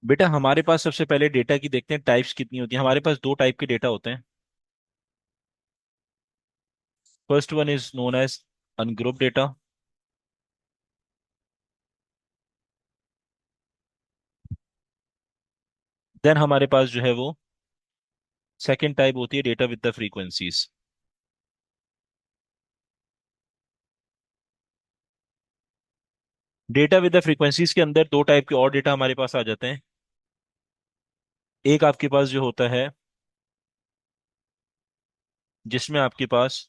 बेटा हमारे पास सबसे पहले डेटा की देखते हैं टाइप्स कितनी होती है। हमारे पास दो टाइप के डेटा होते हैं। First one is known as ungroup data. Then हमारे पास जो है वो सेकंड टाइप होती है data with the frequencies. Data with the frequencies के अंदर दो टाइप के और डेटा हमारे पास आ जाते हैं। एक आपके पास जो होता है जिसमें आपके पास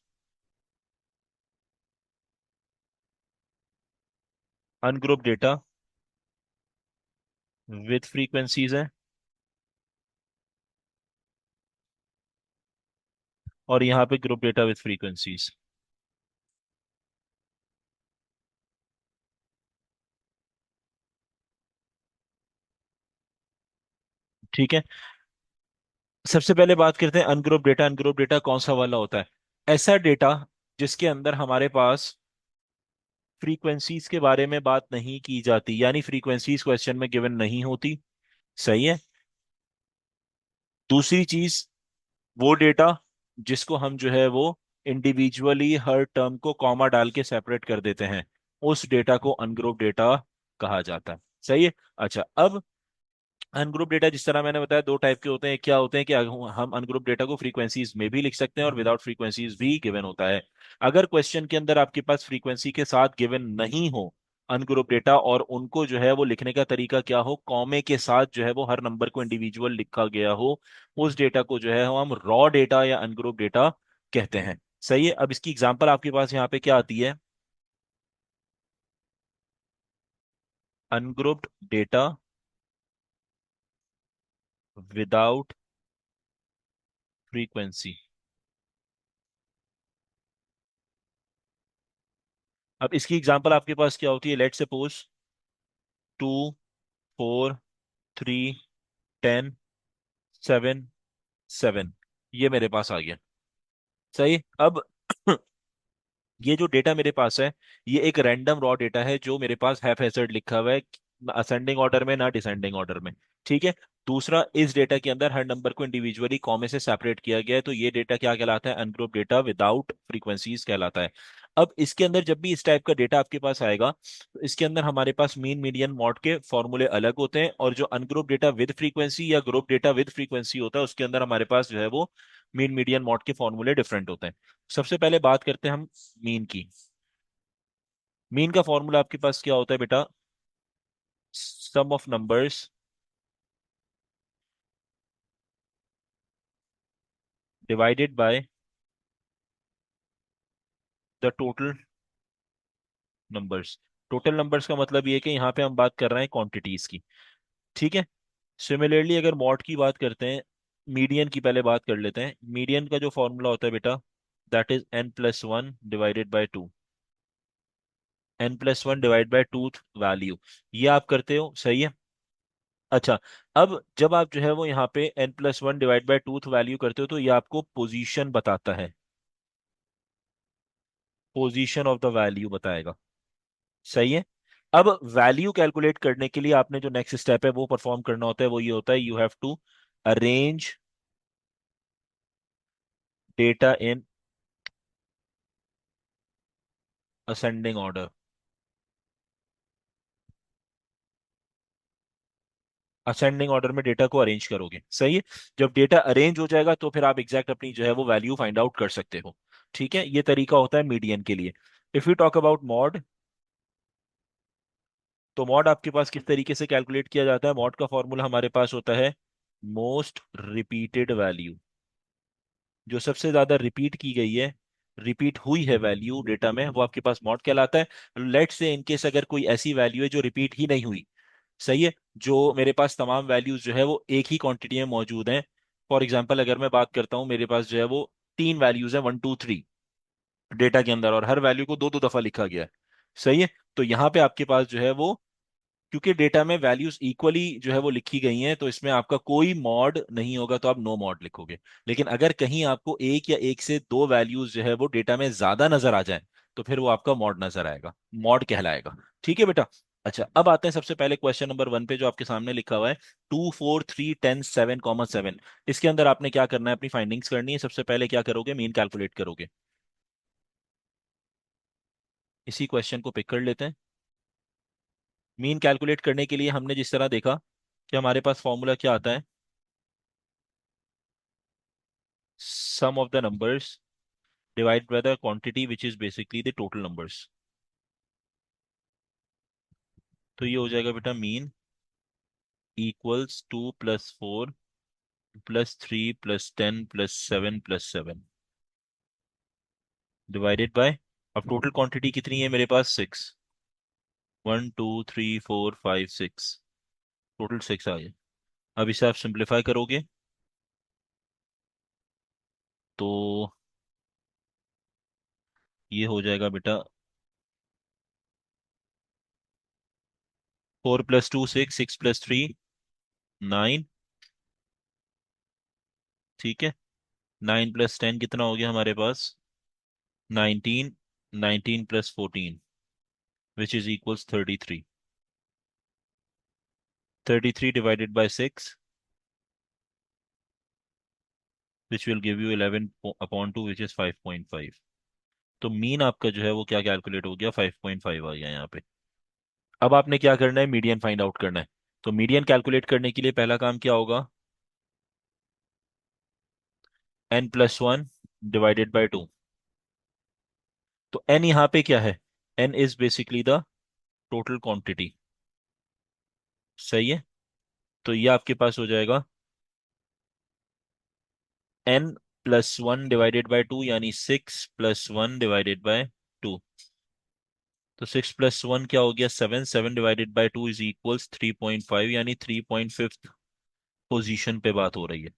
अनग्रुप डेटा विद फ्रीक्वेंसीज है, और यहाँ पे ग्रुप डेटा विद फ्रीक्वेंसीज। ठीक है। सबसे पहले बात करते हैं अनग्रुप डेटा। अनग्रुप डेटा कौन सा वाला होता है? ऐसा डेटा जिसके अंदर हमारे पास फ्रीक्वेंसीज के बारे में बात नहीं की जाती, यानी फ्रीक्वेंसीज क्वेश्चन में गिवन नहीं होती। सही है। दूसरी चीज, वो डेटा जिसको हम जो है वो इंडिविजुअली हर टर्म को कॉमा डाल के सेपरेट कर देते हैं, उस डेटा को अनग्रुप डेटा कहा जाता है। सही है। अच्छा, अब अनग्रुप डेटा जिस तरह मैंने बताया दो टाइप के होते हैं। क्या होते हैं कि हम अनग्रुप डेटा को फ्रीक्वेंसीज में भी लिख सकते हैं और विदाउट फ्रीक्वेंसीज भी गिवन होता है। अगर क्वेश्चन के अंदर आपके पास फ्रीक्वेंसी के साथ गिवन नहीं हो अनग्रुप डेटा, और उनको जो है वो लिखने का तरीका क्या हो, कॉमे के साथ जो है वो हर नंबर को इंडिविजुअल लिखा गया हो, उस डेटा को जो है हम रॉ डेटा या अनग्रुप डेटा कहते हैं। सही है। अब इसकी एग्जांपल आपके पास यहाँ पे क्या आती है? Ungrouped data without frequency. अब इसकी एग्जांपल आपके पास क्या होती है? लेट सपोज 2, 4, 3, 10, 7, 7, ये मेरे पास आ गया। सही। अब ये जो डेटा मेरे पास है, ये एक रैंडम रॉ डेटा है जो मेरे पास हैफ हैजर्ड लिखा हुआ है, ना असेंडिंग ऑर्डर में ना डिसेंडिंग ऑर्डर में। ठीक है। दूसरा, इस डेटा के अंदर हर नंबर को इंडिविजुअली कॉमे से सेपरेट किया गया है, तो ये डेटा क्या कहलाता है? अनग्रुप डेटा विदाउट फ्रीक्वेंसीज कहलाता है। अब इसके अंदर जब भी इस टाइप का डेटा आपके पास आएगा, तो इसके अंदर हमारे पास मीन मीडियन मॉड के फॉर्मूले अलग होते हैं, और जो अनग्रुप डेटा विद फ्रीक्वेंसी या ग्रुप डेटा विद फ्रीक्वेंसी होता है उसके अंदर हमारे पास जो है वो मीन मीडियन मॉड के फॉर्मूले डिफरेंट होते हैं। सबसे पहले बात करते हैं हम मीन की। मीन का फॉर्मूला आपके पास क्या होता है बेटा? Sum of numbers divided by the total numbers. Total numbers का मतलब ये है कि यहाँ पे हम बात कर रहे हैं क्वांटिटीज की। ठीक है। सिमिलरली अगर मॉड की बात करते हैं, मीडियन की पहले बात कर लेते हैं। मीडियन का जो फॉर्मूला होता है बेटा, that is n+1 divided by 2। n+1 divide by tooth value, ये आप करते हो। सही है। अच्छा, अब जब आप जो है वो यहाँ पे n+1 divide by tooth value करते हो, तो ये आपको पोजीशन बताता है, पोजीशन ऑफ द वैल्यू बताएगा। सही है। अब वैल्यू कैलकुलेट करने के लिए आपने जो नेक्स्ट स्टेप है वो परफॉर्म करना होता है, वो ये होता है, you have to arrange data in ascending order. Ascending order में डेटा को अरेंज करोगे। सही है। जब डेटा अरेंज हो जाएगा तो फिर आप एग्जैक्ट अपनी जो है वो वैल्यू फाइंड आउट कर सकते हो। ठीक है, ये तरीका होता है मीडियन के लिए। If you talk about mod, तो मॉड आपके पास किस तरीके से कैलकुलेट किया जाता है? मॉड का फॉर्मूला हमारे पास होता है मोस्ट रिपीटेड वैल्यू। जो सबसे ज्यादा रिपीट की गई है, रिपीट हुई है वैल्यू डेटा में, वो आपके पास मॉड कहलाता है। लेट से इनकेस अगर कोई ऐसी वैल्यू है जो रिपीट ही नहीं हुई, सही है, जो मेरे पास तमाम वैल्यूज जो है वो एक ही क्वांटिटी में मौजूद हैं। फॉर एग्जांपल अगर मैं बात करता हूँ, मेरे पास जो है वो तीन वैल्यूज है, 1, 2, 3 डेटा के अंदर, और हर वैल्यू को दो दो दफा लिखा गया है। सही है। तो यहाँ पे आपके पास जो है वो, क्योंकि डेटा में वैल्यूज इक्वली जो है वो लिखी गई हैं, तो इसमें आपका कोई मॉड नहीं होगा, तो आप नो मॉड लिखोगे। लेकिन अगर कहीं आपको एक या एक से दो वैल्यूज जो है वो डेटा में ज्यादा नजर आ जाए, तो फिर वो आपका मॉड नजर आएगा, मॉड कहलाएगा। ठीक है बेटा। अच्छा, अब आते हैं सबसे पहले क्वेश्चन नंबर 1 पे जो आपके सामने लिखा हुआ है 2 4 3 10 7, 7। इसके अंदर आपने क्या करना है, अपनी फाइंडिंग्स करनी है। सबसे पहले क्या करोगे, मीन कैलकुलेट करोगे। इसी क्वेश्चन को पिक कर लेते हैं। मीन कैलकुलेट करने के लिए हमने जिस तरह देखा कि हमारे पास फॉर्मूला क्या आता है, sum of the numbers divide by the quantity which is basically the total numbers. तो ये हो जाएगा बेटा मीन इक्वल्स 2 + 4 +3 + 10 +7 +7 डिवाइडेड बाय, अब टोटल क्वांटिटी कितनी है मेरे पास, 6। 1 2 3 4 5 6, टोटल 6 आ गया। अब इसे आप सिंप्लीफाई करोगे तो ये हो जाएगा बेटा 4 + 2 6, 6 + 3 9। ठीक है, 9 + 10 कितना हो गया हमारे पास, 19। 19 + 14 which is equals 33। 33 divided by 6 which will give you 11/2 which is 5.5। तो मीन आपका जो है वो क्या कैलकुलेट हो गया, 5.5 आ गया यहाँ पे। अब आपने क्या करना है, मीडियन फाइंड आउट करना है। तो मीडियन कैलकुलेट करने के लिए पहला काम क्या होगा, n+1 डिवाइडेड बाय 2। तो n यहाँ पे क्या है, n is basically the total quantity. सही है, तो ये आपके पास हो जाएगा n+1 डिवाइडेड बाय 2, यानी 6 + 1 डिवाइडेड बाय 2। तो 6 + 1 क्या हो गया, 7। 7 डिवाइडेड बाय 2 इज इक्वल्स 3.5, यानी 3.5 पोजीशन पे बात हो रही है।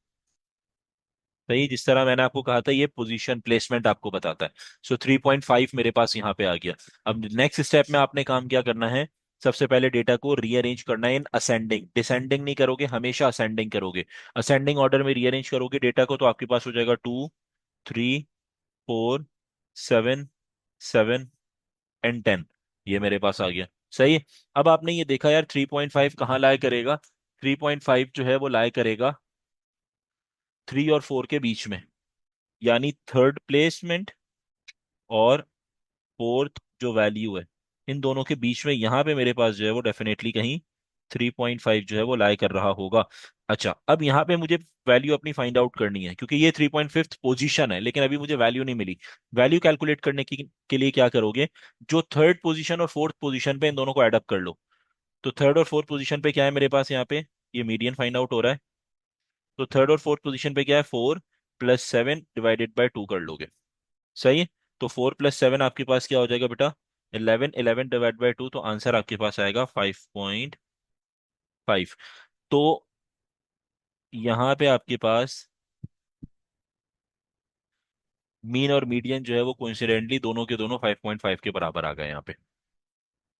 सही, जिस तरह मैंने आपको कहा था ये पोजीशन प्लेसमेंट आपको बताता है। सो 3.5 मेरे पास यहाँ पे आ गया। अब नेक्स्ट स्टेप में आपने काम क्या करना है, सबसे पहले डेटा को रीअरेंज करना है इन असेंडिंग। डिसेंडिंग नहीं करोगे, हमेशा असेंडिंग करोगे। असेंडिंग ऑर्डर में रीअरेंज करोगे डेटा को तो आपके पास हो जाएगा 2 3 4 7 7 एंड 10। ये मेरे पास आ गया। सही है। अब आपने ये देखा यार 3.5 कहाँ लाया करेगा, 3.5 जो है वो लाया करेगा 3 और 4 के बीच में, यानी थर्ड प्लेसमेंट और फोर्थ जो वैल्यू है, इन दोनों के बीच में यहाँ पे मेरे पास जो है वो डेफिनेटली कहीं 3.5 जो है वो लाई कर रहा होगा। अच्छा, अब यहाँ पे मुझे वैल्यू अपनी फाइंड आउट करनी है, क्योंकि ये 3.5 पोजीशन है लेकिन अभी मुझे वैल्यू नहीं मिली। वैल्यू कैलकुलेट करने के लिए क्या करोगे, जो थर्ड पोजीशन और फोर्थ पोजीशन पे इन दोनों को एडअप कर लो। तो थर्ड और फोर्थ पोजीशन पे क्या है मेरे पास, यहाँ पे ये मीडियन फाइंड आउट हो रहा है। तो थर्ड और फोर्थ पोजीशन पे क्या है, 4 + 7 डिवाइडेड बाय 2 कर लोगे। सही है। तो 4 + 7 आपके पास क्या हो जाएगा बेटा, 11। 11 डिवाइड बाई 2, तो आंसर आपके पास आएगा 5.5। तो यहाँ पे आपके पास मीन और मीडियन जो है वो कोइंसिडेंटली दोनों के दोनों 5.5 के बराबर आ गए यहाँ पे।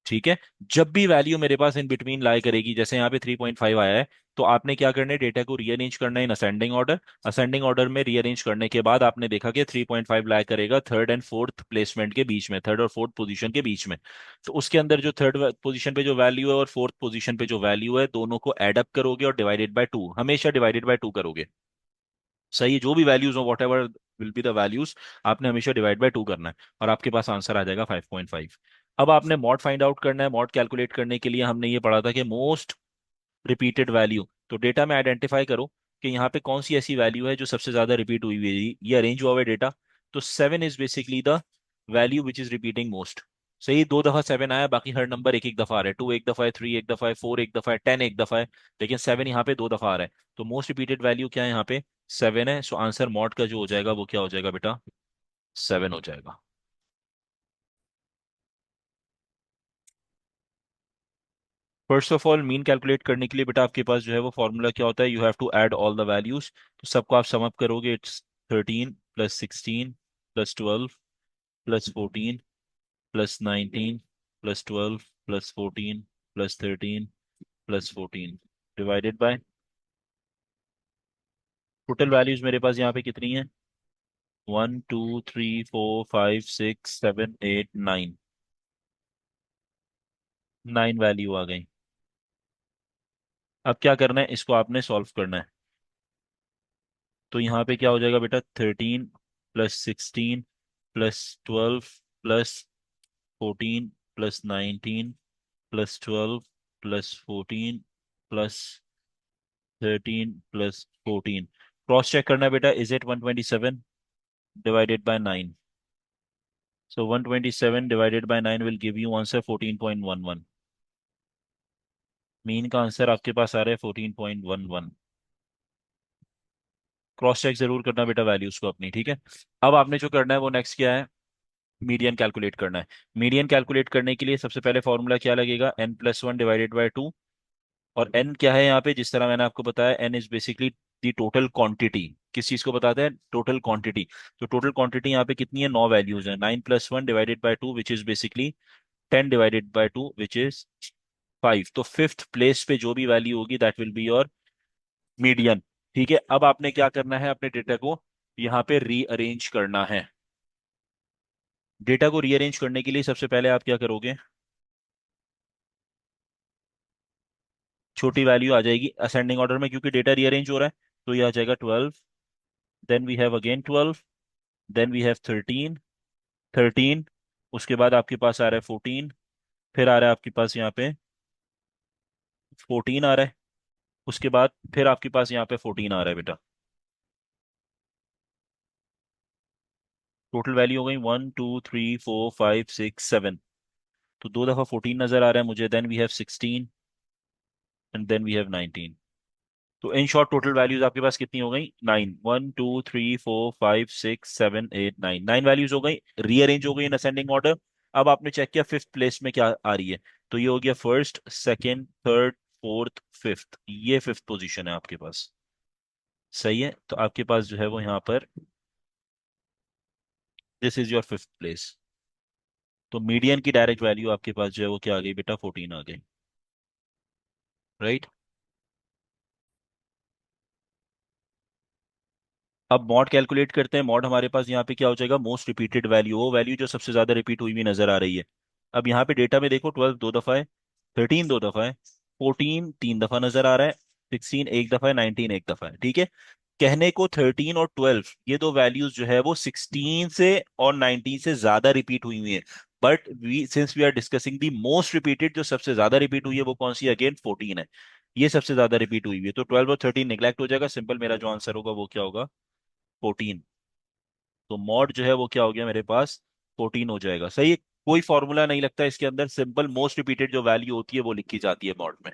ठीक है। जब भी वैल्यू मेरे पास इन बिटवीन लाई करेगी, जैसे यहाँ पे 3.5 आया है, तो आपने क्या करना है, डेटा को रीअरेंज करना है इन असेंडिंग ऑर्डर। असेंडिंग ऑर्डर में रीअरेंज करने के बाद आपने देखा कि 3.5 लाई करेगा थर्ड एंड फोर्थ प्लेसमेंट के बीच में, थर्ड और फोर्थ पोजीशन के बीच में। तो उसके अंदर जो थर्ड पोजीशन पे जो वैल्यू है और फोर्थ पोजीशन पे जो वैल्यू है, दोनों को एड अप करोगे और डिवाइडेड बाय 2, हमेशा डिवाइडेड बाय 2 करोगे। सही है, जो भी वैल्यूज हो, what ever will be the values, आपने हमेशा डिवाइड बाय 2 करना है और आपके पास आंसर आ जाएगा 5.5। अब आपने मॉड फाइंड आउट करना है। मॉड कैलकुलेट करने के लिए हमने ये पढ़ा था कि मोस्ट रिपीटेड वैल्यू। तो डेटा में आइडेंटिफाई करो कि यहाँ पे कौन सी ऐसी वैल्यू है जो सबसे ज्यादा रिपीट हुई हुई है। ये अरेंज हुआ हुआ है डेटा। तो 7 is basically the value which is repeating most. सही, 2 दफा 7 आया, बाकी हर नंबर एक एक दफा आ रहा है। 2 एक दफा है, 3 एक दफा है, 4 एक दफा है, 10 एक दफा है, लेकिन 7 यहाँ पे 2 दफा आ रहा है। तो मोस्ट रिपीटेड वैल्यू क्या है यहाँ पे, 7 है। सो आंसर मॉड का जो हो जाएगा वो क्या हो जाएगा बेटा, 7 हो जाएगा। First of all mean calculate करने के लिए बेटा आपके पास जो है वो फॉर्मूला क्या होता है, you have to add all the values. तो सबको आप सम अप करोगे, it's 13 + 16 + 12 + 14 + 19 + 13 + 14 divided by, total values मेरे पास यहाँ पे कितनी है, 1 2 3 4 5 6 7 8 9। 9 वैल्यू आ गई। अब क्या करना है, इसको आपने सॉल्व करना है। तो यहाँ पे क्या हो जाएगा बेटा, 13 + 16 + 12 + 14 + 19 + 14 +13 + 14। क्रॉस चेक करना है बेटा, is it 127 divided by 9? So 127 divided by 9 will give you answer 14.11। Mean का आंसर आपके पास आ रहा है 14.11। क्रॉस चेक जरूर करना बेटा वैल्यूज को अपनी, ठीक है। अब आपने जो करना है वो नेक्स्ट क्या है, मीडियन कैलकुलेट करना है। मीडियन कैलकुलेट करने के लिए सबसे पहले फॉर्मूला क्या लगेगा, n+1 डिवाइडेड बाय 2। और n क्या है यहाँ पे, जिस तरह मैंने आपको बताया, n is basically the total quantity. किस चीज को बताते हैं, टोटल क्वांटिटी। तो टोटल क्वांटिटी यहाँ पे कितनी है, 9 वैल्यूज है। 9+1 divided by 2 which is basically 10 divided by 2 which is 5। तो फिफ्थ प्लेस पे जो भी वैल्यू होगी that will be your median. ठीक है, अब आपने क्या करना है, अपने डेटा को यहाँ पे रीअरेंज करना है। डेटा को रीअरेंज करने के लिए सबसे पहले आप क्या करोगे, छोटी वैल्यू आ जाएगी असेंडिंग ऑर्डर में, क्योंकि डेटा रीअरेंज हो रहा है। तो ये आ जाएगा 12, then we have again 12, then we have 13, 13, उसके बाद आपके पास आ रहा है 14, फिर आ रहा है आपके पास यहाँ पे 14 आ रहा है, उसके बाद फिर आपके पास यहाँ पे 14 आ रहा है बेटा। टोटल वैल्यू हो गई 1 2 3 4 5 6 7। तो दो दफा 14 नजर आ रहा है मुझे, then we have 16 and then we have 19। तो इन शॉर्ट टोटल वैल्यूज आपके पास कितनी हो गई, 9। 1 2 3 4 5 6 7 8 9, 9 वैल्यूज हो गई, रीअरेंज हो गई इन असेंडिंग ऑर्डर। अब आपने चेक किया फिफ्थ प्लेस में क्या आ रही है। तो ये हो गया first, second, third, fourth, fifth, ये फिफ्थ पोजीशन है आपके पास। सही है, तो आपके पास जो है वो यहाँ पर this is your fifth place. तो मीडियन की डायरेक्ट वैल्यू आपके पास जो है वो क्या आ गई बेटा, 14 आ गई। राइट। अब मॉड कैलकुलेट करते हैं। मॉड हमारे पास यहाँ पे क्या हो जाएगा, मोस्ट रिपीटेड वैल्यू, वो वैल्यू जो सबसे ज्यादा रिपीट हुई हुई नजर आ रही है। अब यहाँ पे डेटा में देखो, 12 दो दफा है, 13 दो दफा है, 14 3 दफा नजर आ रहा है, 16 एक दफा है, 19 एक दफा है। ठीक है, कहने को 13 और 12 ये दो वैल्यूज जो है वो 16 से और 19 से ज्यादा रिपीट हुई हुई है। But we since we are discussing the most repeated, जो सबसे ज्यादा रिपीट हुई है वो कौन सी, अगेन 14 है। ये सबसे ज्यादा रिपीट हुई हुई है, तो 12 और 13 निगलेक्ट हो जाएगा। सिंपल मेरा जो आंसर होगा वो क्या होगा, 14। तो मॉड जो है वो क्या हो गया मेरे पास, 14 हो जाएगा। सही है, कोई फॉर्मूला नहीं लगता इसके अंदर, सिंपल मोस्ट रिपीटेड जो वैल्यू होती है वो लिखी जाती है मॉड में।